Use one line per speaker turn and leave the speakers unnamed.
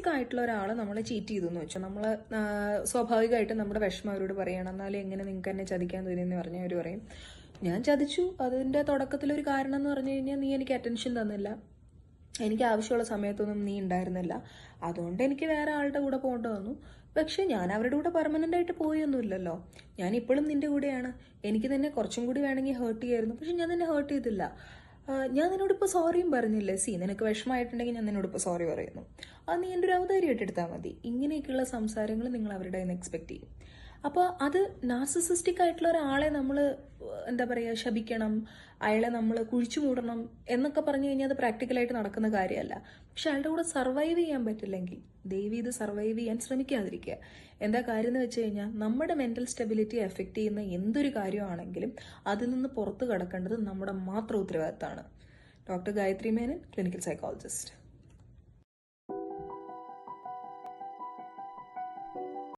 Narcissistic ആയിട്ടുള്ള ഒരാൾ നമ്മളെ ചീറ്റ് ചെയ്തു എന്ന് വെച്ചാൽ നമ്മൾ സ്വാഭാവികമായിട്ടും നമ്മുടെ വിഷമം അവരോട് പറയണം. എന്നാലും എങ്ങനെ നിങ്ങൾക്ക് എന്നെ ചതിക്കാൻ തോന്നിയെന്ന് പറഞ്ഞാൽ അവർ പറയും ഞാൻ ചതിച്ചു, അതിൻ്റെ തുടക്കത്തിലൊരു കാരണം എന്ന് പറഞ്ഞു കഴിഞ്ഞാൽ നീ എനിക്ക് അറ്റൻഷൻ തന്നില്ല, എനിക്ക് ആവശ്യമുള്ള സമയത്തൊന്നും നീ ഉണ്ടായിരുന്നില്ല, അതുകൊണ്ട് എനിക്ക് വേറെ ആളുടെ കൂടെ പോകേണ്ടി വന്നു. പക്ഷെ ഞാൻ അവരുടെ കൂടെ പെർമനന്റ് ആയിട്ട് പോയൊന്നുമില്ലല്ലോ, ഞാൻ ഇപ്പോഴും നിന്റെ കൂടെയാണ്. എനിക്ക് തന്നെ കുറച്ചും കൂടി വേണമെങ്കിൽ ഹേർട്ട് ചെയ്യായിരുന്നു, പക്ഷെ ഞാൻ നിന്നെ ഹേർട്ട് ചെയ്തില്ല. ഞാൻ നിന്നോടിപ്പോൾ സോറിയും പറഞ്ഞില്ലേ, നിനക്ക് വിഷമമായിട്ടുണ്ടെങ്കിൽ ഞാൻ നിന്നോടിപ്പോൾ സോറി പറയുന്നു, അത് നീ എൻ്റെ ഒരു ഔദാര്യമായിട്ട് എടുത്താൽ മതി. ഇങ്ങനെയൊക്കെയുള്ള സംസാരങ്ങൾ നിങ്ങൾ അവരുടെ കയ്യിൽ നിന്ന് എക്സ്പെക്ട് ചെയ്യും. അപ്പോൾ അത് നാർസിസിസ്റ്റിക് ആയിട്ടുള്ള ഒരാളെ നമ്മൾ എന്താ പറയുക ശപിക്കണം, അയാളെ നമ്മൾ കുഴിച്ചു മൂടണം എന്നൊക്കെ പറഞ്ഞു കഴിഞ്ഞാൽ അത് പ്രാക്ടിക്കലായിട്ട് നടക്കുന്ന കാര്യമല്ല. പക്ഷെ അയാളുടെ കൂടെ സർവൈവ് ചെയ്യാൻ പറ്റില്ലെങ്കിൽ ദയവ് ഇത് സർവൈവ് ചെയ്യാൻ ശ്രമിക്കാതിരിക്കുക. എന്താ കാര്യം എന്ന് വെച്ച് കഴിഞ്ഞാൽ നമ്മുടെ മെന്റൽ സ്റ്റെബിലിറ്റി എഫക്റ്റ് ചെയ്യുന്ന എന്തൊരു കാര്യമാണെങ്കിലും അതിൽ നിന്ന് പുറത്തു കടക്കേണ്ടത് നമ്മുടെ മാത്രം ഉത്തരവാദിത്തമാണ്. Doctor Gayathri Menon, clinical psychologist.